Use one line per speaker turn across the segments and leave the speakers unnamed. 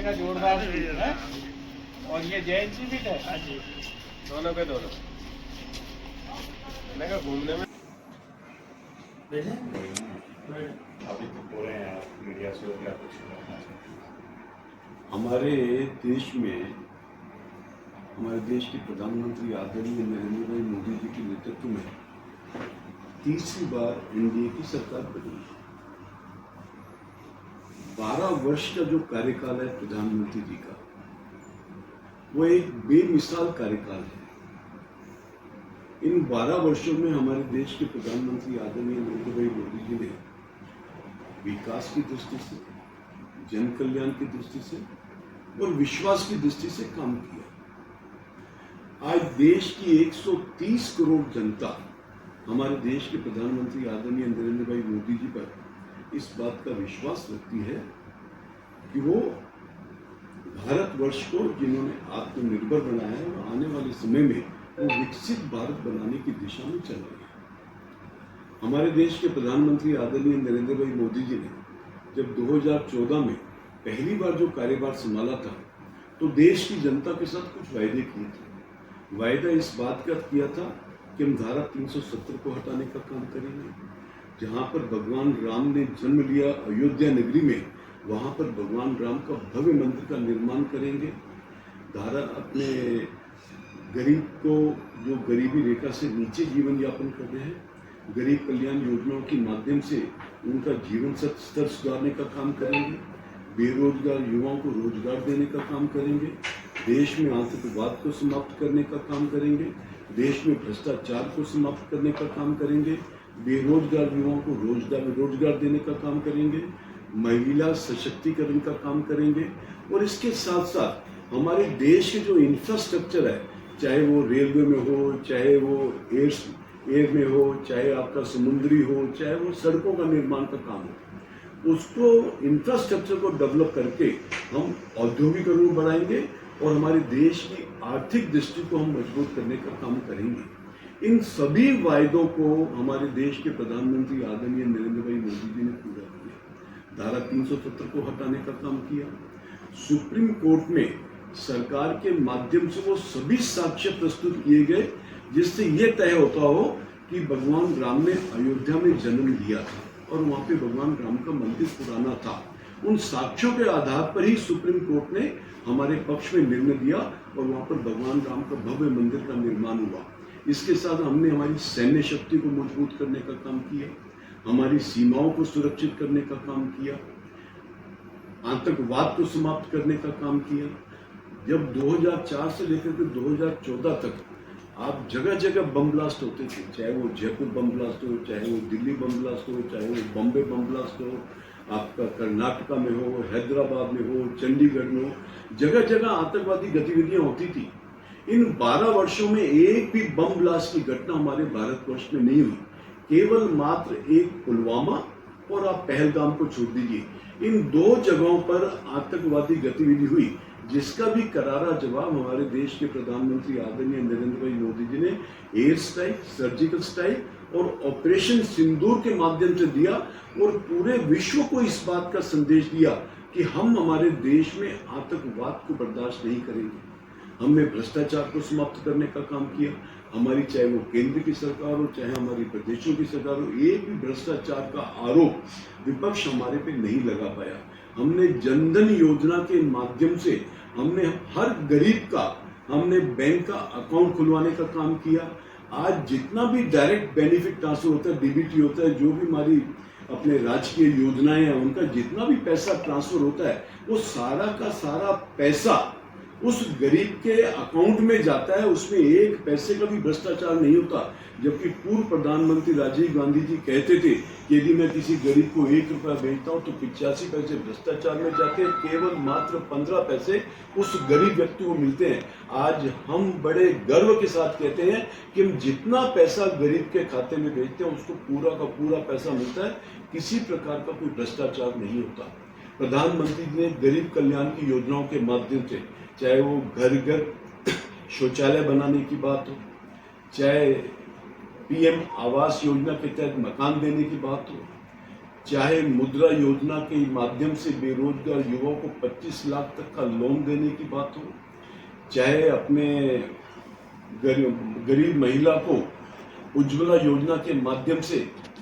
का जोरदार है। और ये जैन सी भी है। हाँ जी,
दोनों के दोनों। मैं कहा घूमने में
अभी तो बोले हैं आप मीडिया से क्या कुछ
हमारे देश में हमारे देश के प्रधानमंत्री आदरणीय नरेंद्र भाई मोदी जी के नेतृत्व में तीसरी बार एनडीए की सरकार बनी है। 12 वर्ष का जो कार्यकाल है प्रधानमंत्री जी का, वो एक बेमिसाल कार्यकाल है। इन 12 वर्षों में हमारे देश के प्रधानमंत्री आदरणीय नरेंद्र भाई मोदी जी ने विकास की दृष्टि से, जन कल्याण की दृष्टि से और विश्वास की दृष्टि से काम किया। आज देश की 130 करोड़ जनता हमारे देश के प्रधानमंत्री आदरणीय नरेंद्र भाई मोदी जी पर इस बात का विश्वास रखती है कि वो भारतवर्ष को जिन्होंने आत्मनिर्भर बनाया है और आने वाले समय में वो विकसित भारत बनाने की दिशा में चल रहे हैं। हमारे देश के प्रधानमंत्री आदरणीय नरेंद्र भाई मोदी जी ने जब 2014 में पहली बार जो कार्यभार संभाला था तो देश की जनता के साथ कुछ वायदे किए थे। वायदा इस बात का किया था कि हम धारा 370 को हटाने का काम करेंगे। जहां पर भगवान राम ने जन्म लिया अयोध्या नगरी में, वहां पर भगवान राम का भव्य मंदिर का निर्माण करेंगे। धारा अपने गरीब को, जो गरीबी रेखा से नीचे जीवन यापन कर रहे हैं, गरीब कल्याण योजनाओं के माध्यम से उनका जीवन स्तर सुधारने का काम करेंगे। बेरोजगार युवाओं को रोजगार देने का काम करेंगे। देश में आतंकवाद को समाप्त करने का काम करेंगे। देश में भ्रष्टाचार को समाप्त करने का काम करेंगे। बेरोजगार युवाओं को रोजगार देने का काम करेंगे। महिला सशक्तिकरण का काम करेंगे। और इसके साथ साथ हमारे देश के जो इंफ्रास्ट्रक्चर है, चाहे वो रेलवे में हो, चाहे वो एयर में हो, चाहे आपका समुद्री हो, चाहे वो सड़कों का निर्माण का काम हो, उसको इंफ्रास्ट्रक्चर को डेवलप करके हम औद्योगिकरण बढ़ाएंगे और हमारे देश की आर्थिक दृष्टि को हम मजबूत करने का काम करेंगे। इन सभी वायदों को हमारे देश के प्रधानमंत्री आदरणीय नरेंद्र भाई मोदी जी ने पूरा किया। धारा 370 को हटाने का काम किया। सुप्रीम कोर्ट में सरकार के माध्यम से वो सभी साक्ष्य प्रस्तुत किए गए जिससे ये तय होता हो कि भगवान राम ने अयोध्या में जन्म लिया था और वहां पे भगवान राम का मंदिर पुराना था। उन साक्ष्यों के आधार पर ही सुप्रीम कोर्ट ने हमारे पक्ष में निर्णय दिया और वहां पर भगवान राम का भव्य मंदिर का निर्माण हुआ। इसके साथ हमने हमारी सैन्य शक्ति को मजबूत करने का काम किया, हमारी सीमाओं को सुरक्षित करने का काम किया, आतंकवाद को समाप्त करने का काम किया। जब 2004 से लेकर के 2014 तक आप जगह जगह बम ब्लास्ट होते थे, चाहे वो जयपुर बम ब्लास्ट हो, चाहे वो दिल्ली बम ब्लास्ट हो, चाहे वो बॉम्बे बम ब्लास्ट हो, आपका कर्नाटका में हो, हैदराबाद में हो, चंडीगढ़ में हो, जगह जगह आतंकवादी गतिविधियां होती थी। इन 12 वर्षों में एक भी बम ब्लास्ट की घटना हमारे भारतवर्ष में नहीं हुई। केवल मात्र एक पुलवामा और आप पहलगाम को छोड़ दीजिए, इन 2 जगहों पर आतंकवादी गतिविधि हुई, जिसका भी करारा जवाब हमारे देश के प्रधानमंत्री आदरणीय नरेंद्र भाई मोदी जी ने एयर स्ट्राइक, सर्जिकल स्ट्राइक और ऑपरेशन सिंदूर के माध्यम से दिया और पूरे विश्व को इस बात का संदेश दिया कि हम हमारे देश में आतंकवाद को बर्दाश्त नहीं करेंगे। हमने भ्रष्टाचार को समाप्त करने का काम किया। हमारी चाहे वो केंद्र की सरकार हो, चाहे हमारी प्रदेशों की सरकार हो, एक भी भ्रष्टाचार का आरोप विपक्ष हमारे पे नहीं लगा पाया। हमने जनधन योजना के माध्यम से हमने हर गरीब का हमने बैंक का अकाउंट खुलवाने का काम किया। आज जितना भी डायरेक्ट बेनिफिट ट्रांसफर होता है, डीबीटी होता है, जो भी हमारी अपने राजकीय योजनाएं हैं, उनका जितना भी पैसा ट्रांसफर होता है, वो सारा का सारा पैसा उस गरीब के अकाउंट में जाता है। उसमें एक पैसे का भी भ्रष्टाचार नहीं होता। जबकि पूर्व प्रधानमंत्री राजीव गांधी जी कहते थे कि यदि मैं किसी गरीब को 1 रुपया भेजता हूं तो 85 पैसे भ्रष्टाचार में जाते हैं, केवल मात्र 15 पैसे उस गरीब व्यक्ति को मिलते हैं। आज हम बड़े गर्व के साथ कहते हैं कि हम जितना पैसा गरीब के खाते में भेजते हैं उसको पूरा का पूरा पैसा मिलता है, किसी प्रकार का कोई भ्रष्टाचार नहीं होता। प्रधानमंत्री जी ने गरीब कल्याण की योजनाओं के माध्यम से, चाहे वो घर घर शौचालय बनाने की बात हो, चाहे पीएम आवास योजना के तहत मकान देने की बात हो, चाहे मुद्रा योजना के माध्यम से बेरोजगार युवाओं को 25 लाख तक का लोन देने की बात हो, चाहे अपने गरीब महिला को उज्ज्वला योजना के माध्यम से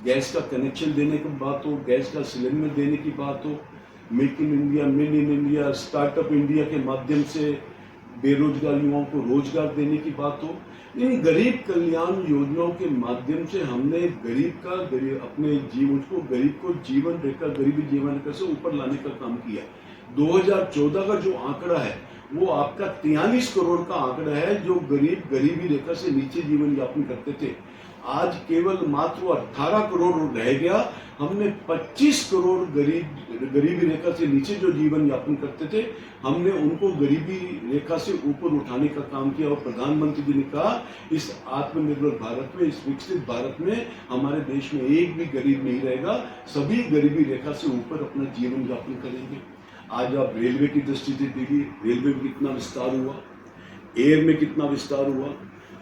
गैस का कनेक्शन देने की बात हो, गैस का सिलेंडर देने की बात हो, make in India, made in India, startup India के माध्यम से बेरोजगार युवाओं को रोजगार देने की बात हो, इन गरीब कल्याण योजनाओं के माध्यम से हमने अपने जीवन को गरीबी जीवन रेखा से ऊपर लाने का काम किया। 2014 का जो आंकड़ा है वो आपका 43 करोड़ का आंकड़ा है जो गरीबी रेखा से नीचे जीवन यापन करते थे। आज केवल मात्र 18 करोड़ रह गया। हमने 25 करोड़ गरीबी रेखा से नीचे जो जीवन यापन करते थे, हमने उनको गरीबी रेखा से ऊपर उठाने का काम किया। और प्रधानमंत्री जी ने कहा इस आत्मनिर्भर भारत में, इस विकसित भारत में हमारे देश में एक भी गरीब नहीं रहेगा, सभी गरीबी रेखा से ऊपर अपना जीवन यापन करेंगे। आज आप रेलवे की दृष्टि से देखिए, रेलवे में कितना विस्तार हुआ, एयर में कितना विस्तार हुआ,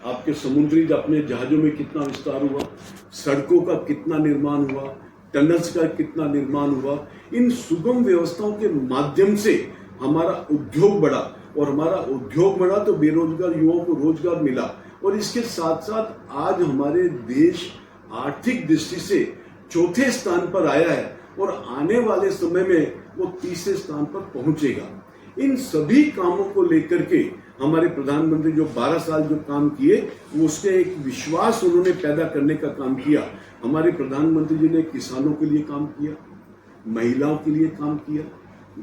आपके समुद्री अपने जहाजों में कितना विस्तार हुआ, सड़कों का कितना निर्माण हुआ, टनल्स का कितना निर्माण हुआ। इन सुगम व्यवस्थाओं के माध्यम से हमारा उद्योग बढ़ा, और हमारा उद्योग बढ़ा तो बेरोजगार युवाओं को रोजगार मिला। और इसके साथ साथ आज हमारे देश आर्थिक दृष्टि से चौथे स्थान पर आया है और आने वाले समय में वो तीसरे स्थान पर पहुंचेगा। इन सभी कामों को लेकर के हमारे प्रधानमंत्री जो 12 साल जो काम किए, वो उसके एक विश्वास उन्होंने पैदा करने का काम किया। हमारे प्रधानमंत्री जी ने किसानों के लिए काम किया, महिलाओं के लिए काम किया,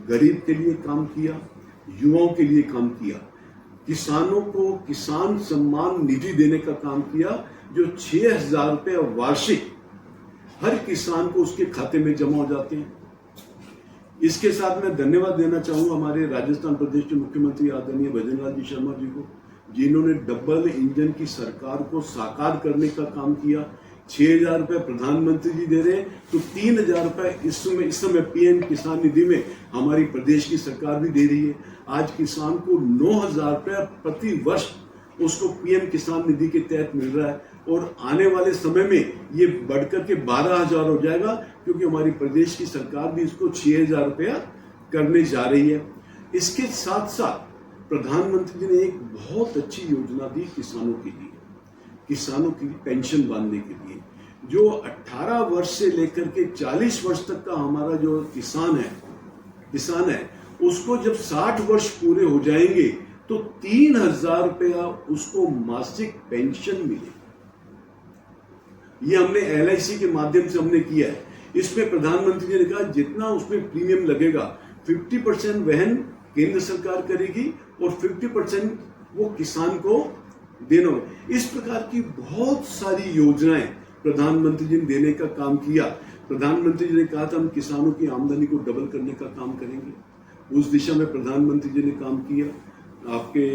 गरीब के लिए काम किया, युवाओं के लिए काम किया। किसानों को किसान सम्मान निधि देने का काम किया, जो 6,000 रुपये वार्षिक हर किसान को उसके खाते में जमा हो जाते हैं। इसके साथ मैं धन्यवाद देना चाहूंगा हमारे राजस्थान प्रदेश के मुख्यमंत्री आदरणीय भजनलाल जी शर्मा जी को, जिन्होंने डबल इंजन की सरकार को साकार करने का काम किया। 6,000 रुपये प्रधानमंत्री जी दे रहे हैं, तो 3,000 रुपये इस समय पीएम किसान निधि में हमारी प्रदेश की सरकार भी दे रही है। आज किसान को 9,000 रुपये प्रति वर्ष उसको पीएम किसान निधि के तहत मिल रहा है, और आने वाले समय में ये बढ़कर के 12,000 हो जाएगा, क्योंकि हमारी प्रदेश की सरकार भी इसको 6,000 रुपया करने जा रही है। इसके साथ साथ प्रधानमंत्री जी ने एक बहुत अच्छी योजना दी किसानों के लिए, किसानों की पेंशन बांधने के लिए। जो 18 वर्ष से लेकर के 40 वर्ष तक का हमारा जो किसान है उसको जब 60 वर्ष पूरे हो जाएंगे तो 3,000 रुपया उसको मासिक पेंशन मिले। ये हमने LIC के माध्यम से हमने किया है। इसमें प्रधानमंत्री जी ने कहा जितना उसमें प्रीमियम लगेगा 50% वहन केंद्र सरकार करेगी और 50% वो किसान को देना। इस प्रकार की बहुत सारी योजनाएं प्रधानमंत्री जी ने देने का काम किया। प्रधानमंत्री जी ने कहा था हम किसानों की आमदनी को डबल करने का काम करेंगे, उस दिशा में प्रधानमंत्री जी ने काम किया। आपके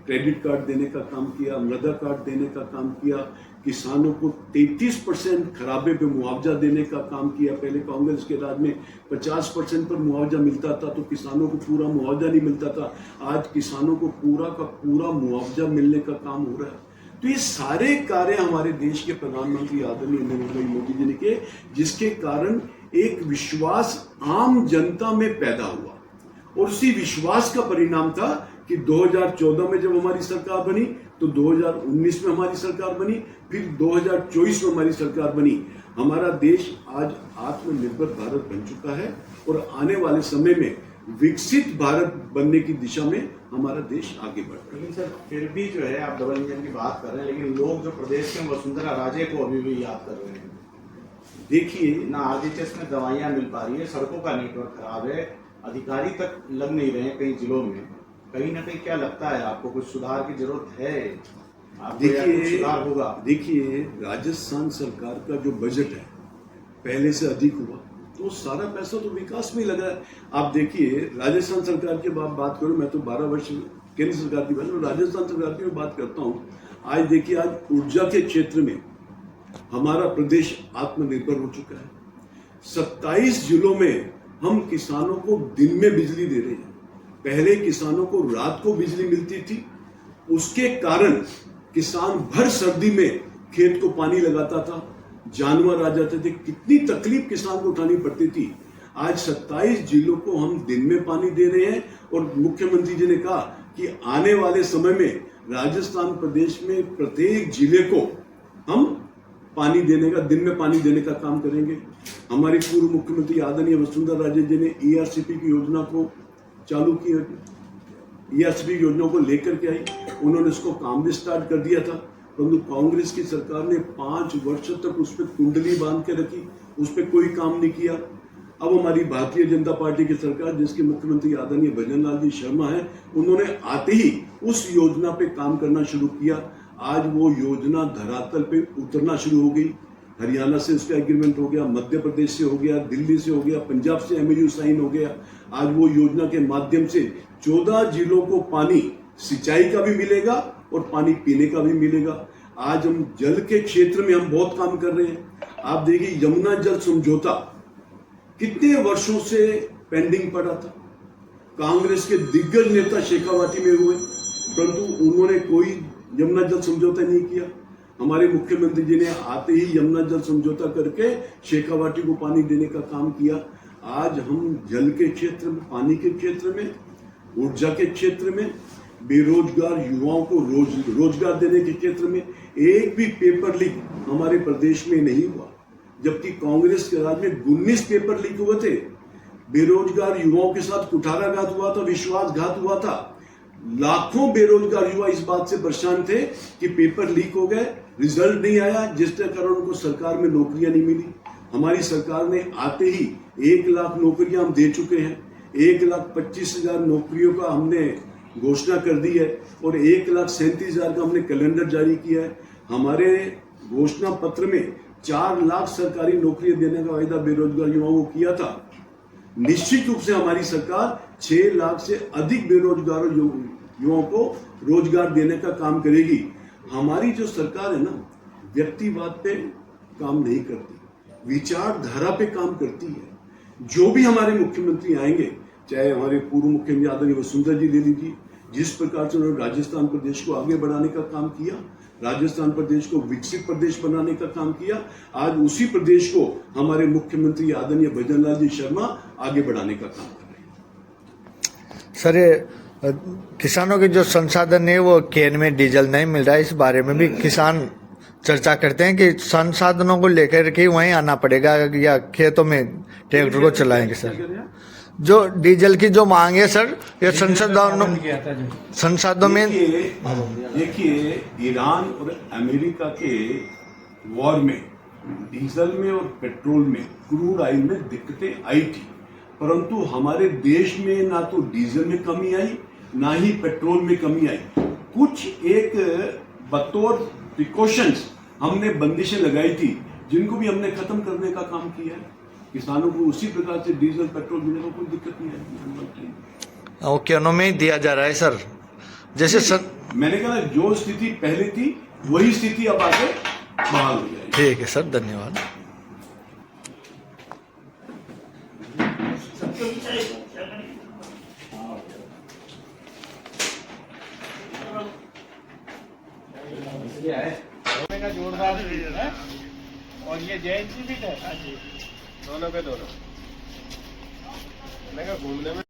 क्रेडिट कार्ड देने का काम किया, मृदा कार्ड देने का काम किया, किसानों को 33% खराबे पे मुआवजा देने का काम किया। पहले कांग्रेस के राज में 50% पर मुआवजा मिलता था, तो किसानों को पूरा मुआवजा नहीं मिलता था। आज किसानों को पूरा का पूरा मुआवजा मिलने का काम हो रहा है। तो ये सारे कार्य हमारे देश के प्रधानमंत्री आदरणीय नरेंद्र मोदी जी ने किए, जिसके कारण एक विश्वास आम जनता में पैदा हुआ। और उसी विश्वास का परिणाम था कि 2014 में जब हमारी सरकार बनी, तो 2019 में हमारी सरकार बनी, फिर 2024 में हमारी सरकार बनी। हमारा देश आज आत्मनिर्भर भारत बन चुका है और आने वाले समय में विकसित भारत बनने की दिशा में हमारा देश आगे बढ़ रहा है।
लेकिन सर फिर भी जो है आप डबल इंजन की बात कर रहे हैं, लेकिन लोग जो प्रदेश के वसुंधरा राजे को अभी भी याद कर रहे हैं।
देखिए
ना RDHS में दवाइयाँ मिल पा रही है, सड़कों का नेटवर्क खराब है, अधिकारी तक लग नहीं रहे हैं कई जिलों में। कहीं ना कहीं क्या लगता है आपको कुछ सुधार की जरूरत है? सुधार होगा?
देखिए राजस्थान सरकार का जो बजट है पहले से अधिक हुआ, तो सारा पैसा तो विकास में लगा है। आप देखिए राजस्थान सरकार की बात करूं, मैं तो 12 वर्ष केंद्र सरकार की बात, राजस्थान सरकार की बात करता हूं। आज देखिए, आज ऊर्जा के क्षेत्र में हमारा प्रदेश आत्मनिर्भर हो चुका है। 27 जिलों में हम किसानों को दिन में बिजली दे रहे हैं। पहले किसानों को रात को बिजली मिलती थी, उसके कारण किसान भर सर्दी में खेत को पानी लगाता था, जानवर आ जाते थे, कितनी तकलीफ किसान को उठानी पड़ती थी। आज 27 जिलों को हम दिन में पानी दे रहे हैं और मुख्यमंत्री जी ने कहा कि आने वाले समय में राजस्थान प्रदेश में प्रत्येक जिले को हम पानी देने का, दिन में पानी देने का काम करेंगे। हमारी पूर्व मुख्यमंत्री आदरणीय वसुंधरा राजे जी ने ERCP की योजना को चालू किया, ERCP की योजना को लेकर के आई, उन्होंने इसको काम भी स्टार्ट कर दिया था, परंतु कांग्रेस की सरकार ने 5 वर्ष तक उस पर कुंडली बांध के रखी, उस पर कोई काम नहीं किया। अब हमारी भारतीय जनता पार्टी की सरकार, जिसके मुख्यमंत्री आदरणीय भजनलाल जी शर्मा है, उन्होंने आते ही उस योजना पे काम करना शुरू किया। आज वो योजना धरातल पे उतरना शुरू हो गई। हरियाणा से उसका एग्रीमेंट हो गया, मध्य प्रदेश से हो गया, दिल्ली से हो गया, पंजाब से MOU साइन हो गया। आज वो योजना के माध्यम से 14 जिलों को पानी सिंचाई का भी मिलेगा और पानी पीने का भी मिलेगा। आज हम जल के क्षेत्र में हम बहुत काम कर रहे हैं। आप देखिए, यमुना जल समझौता कितने वर्षों से पेंडिंग पड़ा था। कांग्रेस के दिग्गज नेता शेखावाटी में हुए, परंतु उन्होंने कोई यमुना जल समझौता नहीं किया। हमारे मुख्यमंत्री जी ने आते ही यमुना जल समझौता करके शेखावाटी को पानी देने का काम किया। आज हम जल के क्षेत्र में, पानी के क्षेत्र में, ऊर्जा के क्षेत्र में, बेरोजगार युवाओं को रोजगार देने के क्षेत्र में एक भी पेपर लीक हमारे प्रदेश में नहीं हुआ, जबकि कांग्रेस के राज में 19 पेपर लीक हुए थे। बेरोजगार युवाओं के साथ कुठाराघात हुआ था, विश्वासघात हुआ था। लाखों बेरोजगार युवा इस बात से परेशान थे कि पेपर लीक हो गए, रिजल्ट नहीं आया, जिसके कारण उनको सरकार में नौकरियां नहीं मिली। हमारी सरकार ने आते ही 1 लाख नौकरियां हम दे चुके हैं। 1,25,000 नौकरियों का हमने घोषणा कर दी है और 1,37,000 का हमने कैलेंडर जारी किया है। हमारे घोषणा पत्र में 4 लाख सरकारी नौकरियां देने का वायदा बेरोजगार युवाओं को किया था। निश्चित रूप से हमारी सरकार 6 लाख से अधिक बेरोजगार युवाओं को रोजगार देने का काम करेगी। हमारी जो सरकार है ना, व्यक्तिवाद पे काम नहीं करती, विचारधारा पे काम करती है। जो भी हमारे मुख्यमंत्री आएंगे, चाहे हमारे पूर्व मुख्यमंत्री आदरणीय वसुंधरा जी ले लीजिए, जिस प्रकार से उन्होंने राजस्थान प्रदेश को आगे बढ़ाने का काम किया, राजस्थान प्रदेश को विकसित प्रदेश बनाने का काम किया, आज उसी प्रदेश को हमारे मुख्यमंत्री आदरणीय भजनलाल जी शर्मा आगे बढ़ाने का काम कर रहे हैं।
सर, ये किसानों के जो संसाधन है वो केन में डीजल नहीं मिल रहा है, इस बारे में भी किसान चर्चा करते हैं कि संसाधनों को लेकर के वहीं आना पड़ेगा या खेतों में ट्रैक्टर को चलाएंगे। सर, जो डीजल की जो मांग है सर, ये संसाधनों में
देखिए, ईरान और अमेरिका के वॉर में डीजल में और पेट्रोल में, क्रूड ऑयल में दिक्कतें आई थी, परंतु हमारे देश में ना तो डीजल में कमी आई, ना ही पेट्रोल में कमी आई। कुछ एक बतौर प्रिकॉशंस हमने बंदिशें लगाई थी, जिनको भी हमने खत्म करने का काम किया है। किसानों को उसी प्रकार से डीजल पेट्रोल देने को कोई दिक्कत नहीं है।
वो क्यों में ही दिया जा रहा है सर, जैसे
मैंने कहा जो स्थिति पहले थी वही स्थिति अब आगे बहाल हो जाएगी।
ठीक है सर, धन्यवाद।
का जोरदार है और ये जैन जी भी है
दोनों के दोनों। मैं कहा घूमने में